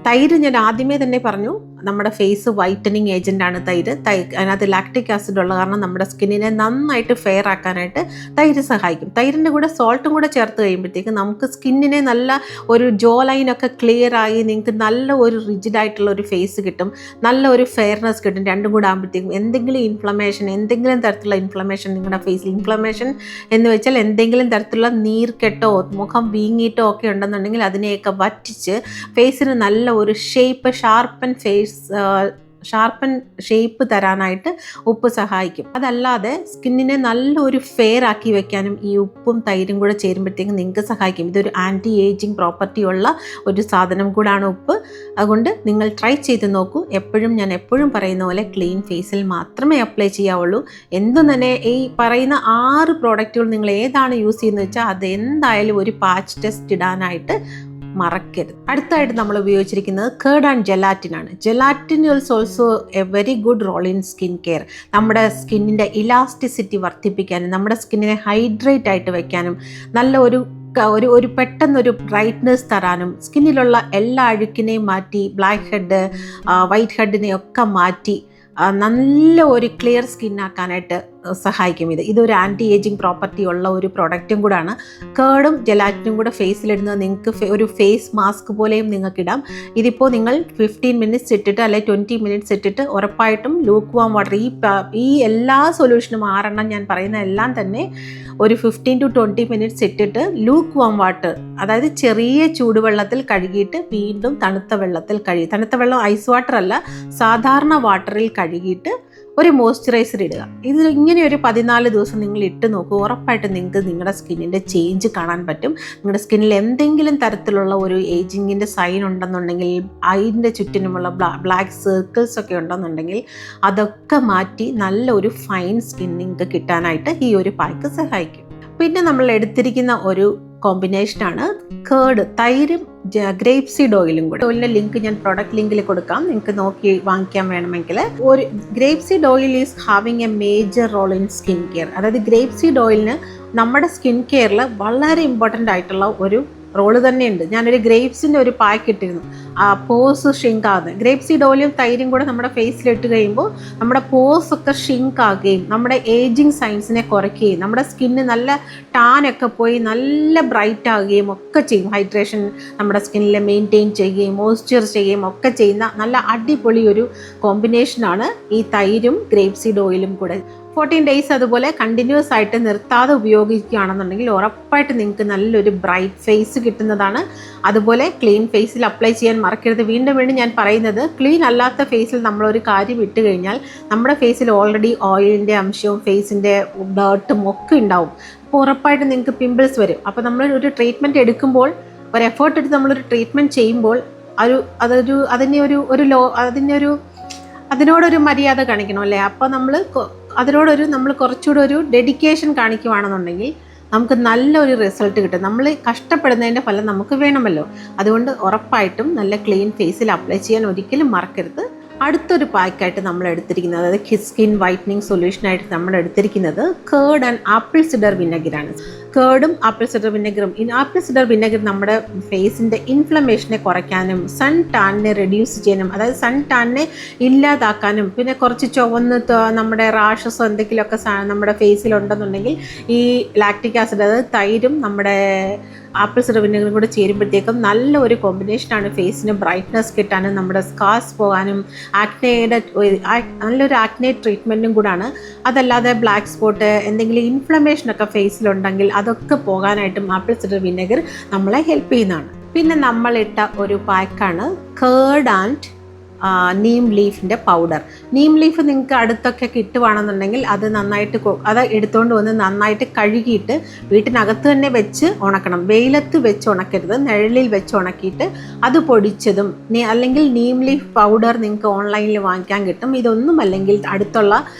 തൈര് ഞാൻ ആദ്യമേ തന്നെ പറഞ്ഞു, നമ്മുടെ ഫേസ് വൈറ്റനിങ് ഏജൻ്റാണ് തൈര്. അതിനകത്ത് ലാക്റ്റിക് ആസിഡ് ഉള്ള കാരണം നമ്മുടെ സ്കിന്നിനെ നന്നായിട്ട് ഫെയർ ആക്കാനായിട്ട് തൈര് സഹായിക്കും. തൈരിൻ്റെ കൂടെ സോൾട്ടും കൂടെ ചേർത്ത് കഴിയുമ്പോഴത്തേക്ക് നമുക്ക് സ്കിന്നിനെ നല്ല ഒരു ജോ ലൈനൊക്കെ ക്ലിയർ ആയി നിങ്ങൾക്ക് നല്ല ഒരു റിജിഡായിട്ടുള്ള ഒരു ഫേസ് കിട്ടും, നല്ല ഒരു ഫെയർനെസ് കിട്ടും. രണ്ടും കൂടെ ആകുമ്പോഴത്തേക്കും എന്തെങ്കിലും തരത്തിലുള്ള ഇൻഫ്ലമേഷൻ നിങ്ങളുടെ ഫേസിൽ, ഇൻഫ്ലമേഷൻ എന്ന് വെച്ചാൽ എന്തെങ്കിലും തരത്തിലുള്ള നീർക്കെട്ടോ മുഖം വീങ്ങിയിട്ടോ ഒക്കെ ഉണ്ടെന്നുണ്ടെങ്കിൽ അതിനെയൊക്കെ വറ്റിച്ച് ഫേസിന് നല്ല ഒരു ഷാർപ്പൻ ഷേപ്പ് തരാനായിട്ട് ഉപ്പ് സഹായിക്കും. അതല്ലാതെ സ്കിന്നിനെ നല്ലൊരു ഫെയർ ആക്കി വെക്കാനും ഈ ഉപ്പും തൈരും കൂടെ ചേരുമ്പോഴത്തേക്കും നിങ്ങൾക്ക് സഹായിക്കും. ഇതൊരു ആൻറ്റി ഏജിങ് പ്രോപ്പർട്ടി ഉള്ള ഒരു സാധനം കൂടാണ് ഉപ്പ്. അതുകൊണ്ട് നിങ്ങൾ ട്രൈ ചെയ്ത് നോക്കൂ. ഞാൻ എപ്പോഴും പറയുന്ന പോലെ ക്ലീൻ ഫേസിൽ മാത്രമേ അപ്ലൈ ചെയ്യാവുള്ളൂ. എന്തും തന്നെ ഈ പറയുന്ന 6 പ്രോഡക്റ്റുകൾ നിങ്ങൾ ഏതാണ് യൂസ് ചെയ്യുന്നത് വെച്ചാൽ അത് എന്തായാലും ഒരു പാച്ച് ടെസ്റ്റ് ഇടാനായിട്ട് മറക്കരുത്. അടുത്തായിട്ട് നമ്മൾ ഉപയോഗിച്ചിരിക്കുന്നത് കേർഡ് ആൻഡ് ജെലാറ്റിനാണ്. Gelatin is also a very good role in skin care. നമ്മുടെ സ്കിന്നിൻ്റെ ഇലാസ്റ്റിസിറ്റി വർദ്ധിപ്പിക്കാനും നമ്മുടെ സ്കിന്നിനെ ഹൈഡ്രേറ്റ് ആയിട്ട് വയ്ക്കാനും നല്ല ഒരു പെട്ടെന്നൊരു ബ്രൈറ്റ്നെസ് തരാനും സ്കിന്നിലുള്ള എല്ലാ അഴുക്കിനെയും മാറ്റി ബ്ലാക്ക് ഹെഡ് വൈറ്റ് ഹെഡിനെയൊക്കെ മാറ്റി നല്ല ഒരു ക്ലിയർ സ്കിന്നാക്കാനായിട്ട് സഹായിക്കും. ഇതൊരു ആൻറ്റി ഏജിങ് പ്രോപ്പർട്ടി ഉള്ള ഒരു പ്രൊഡക്റ്റും കൂടാണ്. കേർഡും ജെലാറ്റിനും കൂടെ ഫേസിലിടുന്നത് നിങ്ങൾക്ക് ഒരു ഫേസ് മാസ്ക് പോലെയും നിങ്ങൾക്കിടാം. ഇതിപ്പോൾ നിങ്ങൾ 15 മിനിറ്റ്സ് ഇട്ടിട്ട് അല്ലെങ്കിൽ 20 മിനിറ്റ്സ് ഇട്ടിട്ട് ഉറപ്പായിട്ടും ലൂക്ക് വാം വാട്ടർ, ഈ എല്ലാ സൊല്യൂഷനും 6 ഞാൻ പറയുന്ന എല്ലാം തന്നെ ഒരു 15 to 20 മിനിറ്റ്സ് ഇട്ടിട്ട് ലൂക്ക് വാം വാട്ടർ, അതായത് ചെറിയ ചൂടുവെള്ളത്തിൽ കഴുകിയിട്ട് വീണ്ടും തണുത്ത വെള്ളം ഐസ് വാട്ടർ അല്ല, സാധാരണ വാട്ടറിൽ കഴുകിയിട്ട് ഒരു മോയ്സ്ചറൈസർ ഇടുക. ഇങ്ങനെ ഒരു 14 ദിവസം നിങ്ങൾ ഇട്ട് നോക്കൂ. ഉറപ്പായിട്ട് നിങ്ങൾക്ക് നിങ്ങളുടെ സ്കിന്നിൻ്റെ ചേഞ്ച് കാണാൻ പറ്റും. നിങ്ങളുടെ സ്കിന്നിൽ എന്തെങ്കിലും തരത്തിലുള്ള ഒരു ഏജിങ്ങിൻ്റെ സൈൻ ഉണ്ടെന്നുണ്ടെങ്കിൽ, അതിൻ്റെ ചുറ്റിനുമുള്ള ബ്ലാക്ക് സർക്കിൾസ് ഒക്കെ ഉണ്ടെന്നുണ്ടെങ്കിൽ അതൊക്കെ മാറ്റി നല്ല ഒരു ഫൈൻ സ്കിൻ നിങ്ങൾക്ക് കിട്ടാനായിട്ട് ഈ ഒരു പാക്ക് സഹായിക്കും. പിന്നെ നമ്മൾ എടുത്തിരിക്കുന്ന ഒരു കോമ്പിനേഷനാണ് കേർഡ്, തൈരും ഗ്രേപ്പ് സീഡ് ഓയിലും കൂടെ. ഓയിലിൻ്റെ ലിങ്ക് ഞാൻ പ്രൊഡക്റ്റ് ലിങ്കിൽ കൊടുക്കാം, നിങ്ങൾക്ക് നോക്കി വാങ്ങിക്കാൻ വേണമെങ്കിൽ. ഒരു grape seed oil is having a major role in skin care. അതായത് ഗ്രേപ്പ് സീഡ് ഓയിലിന് നമ്മുടെ സ്കിൻ കെയറിൽ വളരെ ഇമ്പോർട്ടൻ്റ് ആയിട്ടുള്ള ഒരു റോള് തന്നെയുണ്ട്. ഞാനൊരു ഗ്രേപ്സിൻ്റെ ഒരു പാക്ക് ഇട്ടിരുന്നു, പോസ് ഷ്രിങ്ക് ആകുന്നത്. ഗ്രേപ്പ് സീഡ് ഓയിലും തൈരും കൂടെ നമ്മുടെ ഫേസിലിട്ട് കഴിയുമ്പോൾ നമ്മുടെ പോസ് ഒക്കെ ഷ്രിങ്ക് ആകുകയും നമ്മുടെ ഏജിങ് സൈൻസിനെ കുറയ്ക്കുകയും നമ്മുടെ സ്കിന്ന് നല്ല ടാനൊക്കെ പോയി നല്ല ബ്രൈറ്റ് ആകുകയും ഒക്കെ ചെയ്യും. ഹൈഡ്രേഷൻ നമ്മുടെ സ്കിന്നിൽ മെയിൻറ്റെയിൻ ചെയ്യുകയും മോയ്സ്ചർ ചെയ്യുകയും ഒക്കെ ചെയ്യുന്ന നല്ല അടിപൊളി ഒരു കോമ്പിനേഷനാണ് ഈ തൈരും ഗ്രേപ്പ് സീഡ് ഓയിലും കൂടെ. 14 ഡേയ്സ് അതുപോലെ കണ്ടിന്യൂസ് ആയിട്ട് നിർത്താതെ ഉപയോഗിക്കുകയാണെന്നുണ്ടെങ്കിൽ ഉറപ്പായിട്ട് നിങ്ങൾക്ക് നല്ലൊരു ബ്രൈറ്റ് ഫേസ് കിട്ടുന്നതാണ്. അതുപോലെ ക്ലീൻ ഫേസിൽ അപ്ലൈ ചെയ്യാൻ മറക്കരുത്. വീണ്ടും ഞാൻ പറയുന്നത്, ക്ലീൻ അല്ലാത്ത ഫേസിൽ നമ്മളൊരു കാര്യം ഇട്ട് കഴിഞ്ഞാൽ നമ്മുടെ ഫേസിൽ ഓൾറെഡി ഓയിലിൻ്റെ അംശവും ഫേസിൻ്റെ ഡേർട്ടും ഒക്കെ ഉണ്ടാവും. അപ്പോൾ ഉറപ്പായിട്ട് നിങ്ങൾക്ക് പിമ്പിൾസ് വരും. അപ്പോൾ നമ്മൾ ഒരു ട്രീറ്റ്മെൻറ്റ് എടുക്കുമ്പോൾ, ഒരു എഫേർട്ട് എടുത്ത് നമ്മളൊരു ട്രീറ്റ്മെൻറ്റ് ചെയ്യുമ്പോൾ അതിനോടൊരു മര്യാദ കാണിക്കണം അല്ലേ? അപ്പോൾ നമ്മൾ കുറച്ചുകൂടെ ഒരു ഡെഡിക്കേഷൻ കാണിക്കുകയാണെന്നുണ്ടെങ്കിൽ നമുക്ക് നല്ലൊരു റിസൾട്ട് കിട്ടും. നമ്മൾ കഷ്ടപ്പെടുന്നതിൻ്റെ ഫലം നമുക്ക് വേണമല്ലോ. അതുകൊണ്ട് ഉറപ്പായിട്ടും നല്ല ക്ലീൻ ഫേസിൽ അപ്ലൈ ചെയ്യാൻ ഒരിക്കലും മറക്കരുത്. അടുത്തൊരു പാക്കായിട്ട് നമ്മൾ എടുത്തിരിക്കുന്നത്, അതായത് സ്കിൻ വൈറ്റനിങ് സൊല്യൂഷനായിട്ട് നമ്മൾ എടുത്തിരിക്കുന്നത് കേർഡ് ആൻഡ് ആപ്പിൾ സിഡർ വിനെഗറാണ്. കേർഡും ആപ്പിൾ സിഡർ വിനെഗറും. ആപ്പിൾ സിഡർ വിനെഗർ നമ്മുടെ ഫേസിൻ്റെ ഇൻഫ്ലമേഷനെ കുറയ്ക്കാനും സൺ ടാനിനെ റെഡ്യൂസ് ചെയ്യാനും, അതായത് സൺ ടാനിനെ ഇല്ലാതാക്കാനും, പിന്നെ കുറച്ച് ചുവന്ന് നമ്മുടെ റാഷസോ എന്തെങ്കിലുമൊക്കെ നമ്മുടെ ഫേസിലുണ്ടെന്നുണ്ടെങ്കിൽ ഈ ലാക്റ്റിക് ആസിഡ്, അതായത് തൈരും നമ്മുടെ ആപ്പിൾ സിഡർ വിനെഗറും കൂടെ ചേരുമ്പോഴത്തേക്കും നല്ല ഒരു കോമ്പിനേഷനാണ് ഫേസിന് ബ്രൈറ്റ്നസ് കിട്ടാനും നമ്മുടെ സ്കാർസ് പോകാനും നല്ലൊരു ആക്നെ ട്രീറ്റ്മെൻറ്റും കൂടാണ്. അതല്ലാതെ ബ്ലാക്ക് സ്പോട്ട് എന്തെങ്കിലും ഇൻഫ്ലമേഷനൊക്കെ ഫേസിലുണ്ടെങ്കിൽ അതൊക്കെ പോകാനായിട്ട് ആപ്പിൾ സിഡർ വിനെഗർ നമ്മളെ ഹെൽപ്പ് ചെയ്യുന്നതാണ്. പിന്നെ നമ്മളിട്ട ഒരു പാക്കാണ് കേർഡ് ആൻഡ് നീം ലീഫിൻ്റെ പൗഡർ. നീം ലീഫ് നിങ്ങൾക്ക് അടുത്തൊക്കെ കിട്ടുവാണെന്നുണ്ടെങ്കിൽ അത് നന്നായിട്ട് അത് എടുത്തുകൊണ്ട് വന്ന് നന്നായിട്ട് കഴുകിയിട്ട് വീട്ടിനകത്ത് തന്നെ വെച്ച് ഉണക്കണം. വെയിലത്ത് വെച്ച് ഉണക്കരുത്, നിഴലിൽ വെച്ച് ഉണക്കിയിട്ട് അത് പൊടിച്ചതും അല്ലെങ്കിൽ നീം ലീഫ് പൗഡർ നിങ്ങൾക്ക് ഓൺലൈനിൽ വാങ്ങിക്കാൻ കിട്ടും. ഇതൊന്നും അല്ലെങ്കിൽ അടുത്തുള്ള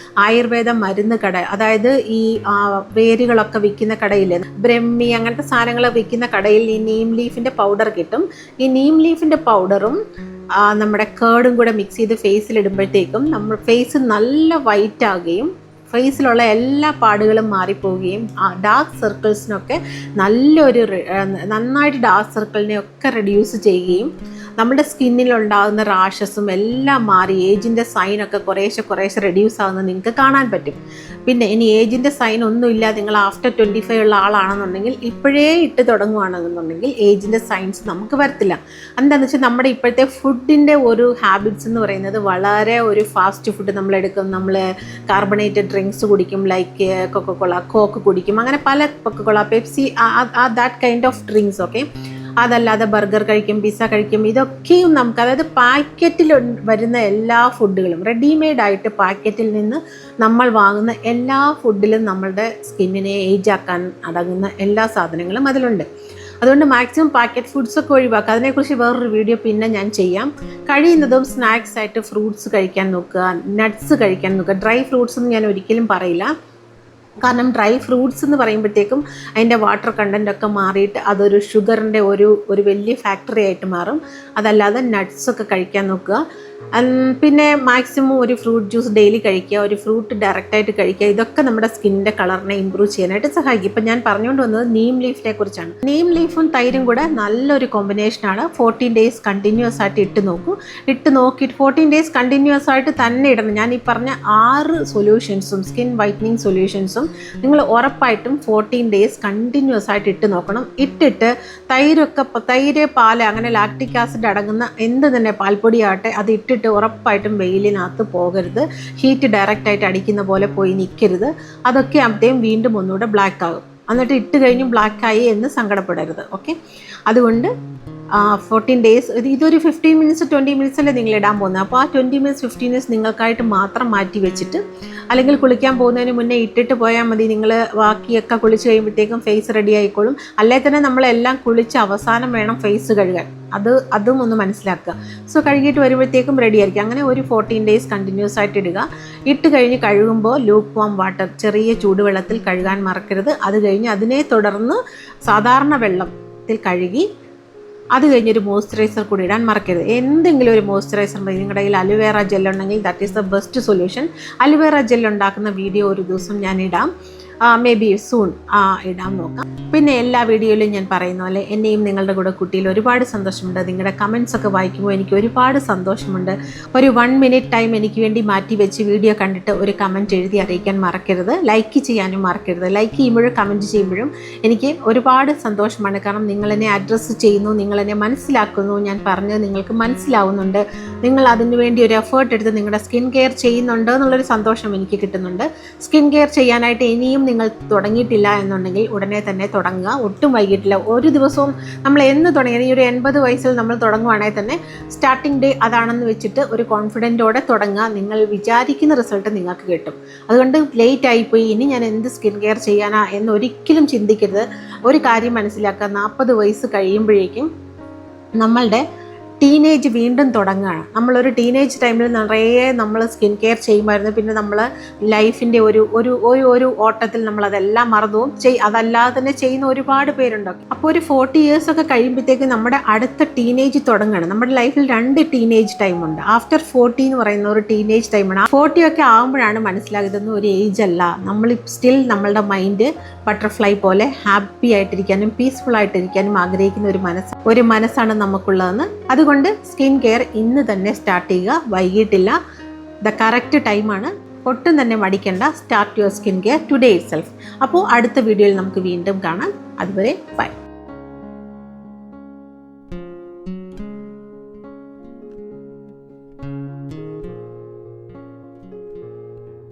ആയുർവേദ മരുന്ന് കട, അതായത് ഈ വേരുകളൊക്കെ വിൽക്കുന്ന കടയിൽ, ബ്രഹ്മി അങ്ങനത്തെ സാധനങ്ങൾ വിൽക്കുന്ന കടയിൽ ഈ നീം ലീഫിൻ്റെ പൗഡർ കിട്ടും. ഈ നീം ലീഫിൻ്റെ പൗഡറും നമ്മുടെ കേർഡും കൂടെ മിക്സ് ചെയ്ത് ഫേസിലിടുമ്പോഴത്തേക്കും നമ്മൾ ഫേസ് നല്ല വൈറ്റ് ആവുകയും ഫേസിലുള്ള എല്ലാ പാടുകളും മാറിപ്പോവുകയും ഡാർക്ക് സർക്കിൾസിനൊക്കെ നന്നായിട്ട് ഡാർക്ക് സർക്കിളിനെയൊക്കെ റെഡ്യൂസ് ചെയ്യുകയും നമ്മുടെ സ്കിന്നിലുണ്ടാകുന്ന റാഷസും എല്ലാം മാറി ഏജിൻ്റെ സൈനൊക്കെ കുറേശ്ശെ റെഡ്യൂസ് ആകുന്നത് നിങ്ങൾക്ക് കാണാൻ പറ്റും. പിന്നെ ഇനി ഏജിൻ്റെ സൈൻ ഒന്നുമില്ല, നിങ്ങൾ ആഫ്റ്റർ 25 ഉള്ള ആളാണെന്നുണ്ടെങ്കിൽ ഇപ്പോഴേ ഇട്ട് തുടങ്ങുകയാണെന്നുണ്ടെങ്കിൽ ഏജിൻ്റെ സൈൻസ് നമുക്ക് വരത്തില്ല. എന്താണെന്ന് വെച്ചാൽ നമ്മുടെ ഇപ്പോഴത്തെ ഫുഡിൻ്റെ ഒരു ഹാബിറ്റ്സ് എന്ന് പറയുന്നത് വളരെ ഒരു ഫാസ്റ്റ് ഫുഡ് നമ്മളെടുക്കും. നമ്മൾ കാർബണേറ്റഡ് ഡ്രിങ്ക്സ് കുടിക്കും, ലൈക്ക് കൊക്കക്കോള, കോക്ക് കുടിക്കും, അങ്ങനെ പല Coca Cola, Pepsi, that kind of drinks. Okay, അതല്ലാതെ ബർഗർ കഴിക്കും, പിസ്സ കഴിക്കും. ഇതൊക്കെയും നമുക്ക്, അതായത് പാക്കറ്റിൽ വരുന്ന എല്ലാ ഫുഡുകളും, റെഡിമെയ്ഡായിട്ട് പാക്കറ്റിൽ നിന്ന് നമ്മൾ വാങ്ങുന്ന എല്ലാ ഫുഡിലും നമ്മളുടെ സ്കിന്നിനെ ഏജ് ആക്കാൻ അടങ്ങുന്ന എല്ലാ സാധനങ്ങളും അതിലുണ്ട്. അതുകൊണ്ട് മാക്സിമം പാക്കറ്റ് ഫുഡ്സൊക്കെ ഒഴിവാക്കുക. അതിനെക്കുറിച്ച് വേറൊരു വീഡിയോ പിന്നെ ഞാൻ ചെയ്യാം. കഴിയുന്നതും സ്നാക്സ് ആയിട്ട് ഫ്രൂട്ട്സ് കഴിക്കാൻ നോക്കുക, നട്ട്സ് കഴിക്കാൻ നോക്കുക. ഡ്രൈ ഫ്രൂട്ട്സ് ഒന്നും ഞാൻ ഒരിക്കലും പറയില്ല, കാരണം ഡ്രൈ ഫ്രൂട്ട്സ് എന്ന് പറയുമ്പോഴത്തേക്കും അതിൻ്റെ വാട്ടർ കണ്ടൻറ്റൊക്കെ മാറിയിട്ട് അതൊരു ഷുഗറിൻ്റെ ഒരു വലിയ ഫാക്ടറി ആയിട്ട് മാറും. അതല്ലാതെ നട്ട്സൊക്കെ കഴിക്കാൻ നോക്കുക. പിന്നെ മാക്സിമം ഒരു ഫ്രൂട്ട് ജ്യൂസ് ഡെയിലി കഴിക്കുക, ഒരു ഫ്രൂട്ട് ഡയറക്റ്റായിട്ട് കഴിക്കുക. ഇതൊക്കെ നമ്മുടെ സ്കിന്നിൻ്റെ കളറിനെ ഇമ്പ്രൂവ് ചെയ്യാനായിട്ട് സഹായിക്കും. ഇപ്പം ഞാൻ പറഞ്ഞുകൊണ്ട് വന്നത് നീം ലീഫിനെ കുറിച്ചാണ്. നീം ലീഫും തൈരും കൂടെ നല്ലൊരു കോമ്പിനേഷനാണ്. 14 ഡേയ്സ് കണ്ടിന്യൂസ് ആയിട്ട് ഇട്ട് നോക്കൂ. ഇട്ട് നോക്കിയിട്ട് 14 ഡേയ്സ് കണ്ടിന്യൂസ് ആയിട്ട് തന്നെ ഇടണം. ഞാൻ ഈ പറഞ്ഞ 6 സൊല്യൂഷൻസും, സ്കിൻ വൈറ്റനിങ് സൊല്യൂഷൻസും നിങ്ങൾ ഉറപ്പായിട്ടും 14 ഡേയ്സ് കണ്ടിന്യൂസ് ആയിട്ട് ഇട്ട് നോക്കണം. ഇട്ടിട്ട് തൈര്, പാല്, അങ്ങനെ ലാക്റ്റിക് ആസിഡ് അടങ്ങുന്ന എന്ത് തന്നെ പാൽപ്പൊടിയാകട്ടെ അത് ഇട്ടിട്ട് ഉറപ്പായിട്ടും വെയിലിനകത്ത് പോകരുത്. ഹീറ്റ് ഡയറക്റ്റായിട്ട് അടിക്കുന്ന പോലെ പോയി നിൽക്കരുത്. അതൊക്കെ ആകുമ്പോഴത്തേക്കും വീണ്ടും ഒന്നുകൂടെ ബ്ലാക്ക് ആകും. എന്നിട്ട് ഇട്ട് കഴിഞ്ഞ് ബ്ലാക്കായി എന്ന് സങ്കടപ്പെടരുത്. ഓക്കെ, അതുകൊണ്ട് 14 ഡേയ്സ്, ഇതൊരു 15 മിനിറ്റ്സ് 20 മിനിറ്റ്സ് അല്ലേ നിങ്ങൾ ഇടാൻ പോകുന്നത്. അപ്പോൾ ആ 20 മിനിറ്റ്സ് 15 മിനിറ്റ്സ് നിങ്ങൾക്കായിട്ട് മാത്രം മാറ്റി വെച്ചിട്ട്, അല്ലെങ്കിൽ കുളിക്കാൻ പോകുന്നതിന് മുന്നേ ഇട്ടിട്ട് പോയാൽ മതി. നിങ്ങൾ ബാക്കിയൊക്കെ കുളിച്ച് കഴിയുമ്പോഴത്തേക്കും ഫേസ് റെഡി ആയിക്കോളും. അല്ലേ തന്നെ നമ്മളെല്ലാം കുളിച്ച് അവസാനം വേണം ഫേസ് കഴുകാൻ. അതും ഒന്ന് മനസ്സിലാക്കുക. സോ കഴുകിയിട്ട് വരുമ്പോഴത്തേക്കും റെഡി ആയിരിക്കും. അങ്ങനെ ഒരു 14 ഡേയ്സ് കണ്ടിന്യൂസ് ആയിട്ട് ഇടുക. ഇട്ട് കഴിഞ്ഞ് കഴുകുമ്പോൾ ലൂക്ക് വാം വാട്ടർ, ചെറിയ ചൂടുവെള്ളത്തിൽ കഴുകാൻ മറക്കരുത്. അത് കഴിഞ്ഞ് അതിനെ തുടർന്ന് സാധാരണ വെള്ളത്തിൽ കഴുകി അത് കഴിഞ്ഞൊരു മോയ്സ്ചറൈസർ കൂടി ഇടാൻ മറക്കരുത്. എന്തെങ്കിലും ഒരു മോയ്സ്ചറൈസർ മതി. നിങ്ങളുടെ കയ്യിൽ അലുവേറ ജെൽ ഉണ്ടെങ്കിൽ that is the best solution. Aloe vera gel ഉണ്ടാക്കുന്ന വീഡിയോ ഒരു ദിവസം ഞാൻ ഇടാം, മേ ബി സൂൺ ഇടാൻ നോക്കാം. പിന്നെ എല്ലാ വീഡിയോയിലും ഞാൻ പറയുന്ന പോലെ എന്നെയും നിങ്ങളുടെ കൂടെ കുട്ടിയിൽ ഒരുപാട് സന്തോഷമുണ്ട്. നിങ്ങളുടെ കമൻസ് ഒക്കെ വായിക്കുമ്പോൾ എനിക്ക് ഒരുപാട് സന്തോഷമുണ്ട്. ഒരു 1 മിനിറ്റ് ടൈം എനിക്ക് വേണ്ടി മാറ്റി വെച്ച് വീഡിയോ കണ്ടിട്ട് ഒരു കമൻറ്റ് എഴുതി അറിയിക്കാൻ മറക്കരുത്. ലൈക്ക് ചെയ്യാനും മറക്കരുത്. ലൈക്ക് ചെയ്യുമ്പോഴും കമൻറ്റ് ചെയ്യുമ്പോഴും എനിക്ക് ഒരുപാട് സന്തോഷമാണ്. കാരണം നിങ്ങളെന്നെ അഡ്രസ്സ് ചെയ്യുന്നു, നിങ്ങളെന്നെ മനസ്സിലാക്കുന്നു, ഞാൻ പറഞ്ഞത് നിങ്ങൾക്ക് മനസ്സിലാവുന്നുണ്ട്, നിങ്ങൾ അതിനു വേണ്ടി ഒരു എഫേർട്ട് എടുത്ത് നിങ്ങളുടെ സ്കിൻ കെയർ ചെയ്യുന്നുണ്ട് എന്നുള്ളൊരു സന്തോഷം എനിക്ക് കിട്ടുന്നുണ്ട്. സ്കിൻ കെയർ ചെയ്യാനായിട്ട് ഇനിയും നിങ്ങൾ തുടങ്ങിയിട്ടില്ല എന്നുണ്ടെങ്കിൽ ഉടനെ തന്നെ തുടങ്ങുക. ഒട്ടും വൈകിട്ടില്ല. ഒരു ദിവസവും നമ്മൾ എന്ന് തുടങ്ങി, ഈ ഒരു 80 വയസ്സിൽ നമ്മൾ തുടങ്ങുവാണെങ്കിൽ തന്നെ സ്റ്റാർട്ടിംഗ് ഡേ അതാണെന്ന് വെച്ചിട്ട് ഒരു കോൺഫിഡൻറ്റോടെ തുടങ്ങുക. നിങ്ങൾ വിചാരിക്കുന്ന റിസൾട്ട് നിങ്ങൾക്ക് കിട്ടും. അതുകൊണ്ട് ലേറ്റ് ആയിപ്പോയി, ഇനി ഞാൻ എന്ത് സ്കിൻ കെയർ ചെയ്യാനാ എന്നൊരിക്കലും ചിന്തിക്കരുത്. ഒരു കാര്യം മനസ്സിലാക്കുക, 40 വയസ്സ് കഴിയുമ്പോഴേക്കും നമ്മളുടെ ടീനേജ് വീണ്ടും തുടങ്ങുകയാണ്. നമ്മളൊരു ടീനേജ് ടൈമിൽ നിറയെ നമ്മൾ സ്കിൻ കെയർ ചെയ്യുമായിരുന്നു. പിന്നെ നമ്മൾ ലൈഫിൻ്റെ ഒരു ഓട്ടത്തിൽ നമ്മളതെല്ലാം മറന്നുപോകും. അതല്ലാതെ തന്നെ ചെയ്യുന്ന ഒരുപാട് പേരുണ്ടാവും. അപ്പോൾ ഒരു 40 ഇയേഴ്സ് ഒക്കെ കഴിയുമ്പോഴത്തേക്ക് നമ്മുടെ അടുത്ത ടീനേജ് തുടങ്ങുകയാണ്. നമ്മുടെ ലൈഫിൽ 2 ടീനേജ് ടൈമുണ്ട്. ആഫ്റ്റർ 40 എന്ന് പറയുന്ന ഒരു ടീനേജ് ടൈമാണ്. 40 ഒക്കെ ആകുമ്പോഴാണ് മനസ്സിലാകുന്നത് ഒരു ഏജ് അല്ല, നമ്മൾ സ്റ്റിൽ നമ്മളുടെ മൈൻഡ് ബട്ടർഫ്ലൈ പോലെ ഹാപ്പി ആയിട്ടിരിക്കാനും പീസ്ഫുൾ ആയിട്ടിരിക്കാനും ആഗ്രഹിക്കുന്ന ഒരു മനസ്സാണ് നമുക്കുള്ളതെന്ന്. അതുകൊണ്ട് സ്കിൻ കെയർ ഇന്ന് തന്നെ സ്റ്റാർട്ട് ചെയ്യുക. വൈകിട്ടില്ല, ദ കറക്റ്റ് ടൈമാണ്. ഒട്ടും തന്നെ മടിക്കേണ്ട. Start your skin care today itself. അപ്പോൾ അടുത്ത വീഡിയോയിൽ നമുക്ക് വീണ്ടും കാണാം. അതുവരെ ബൈ.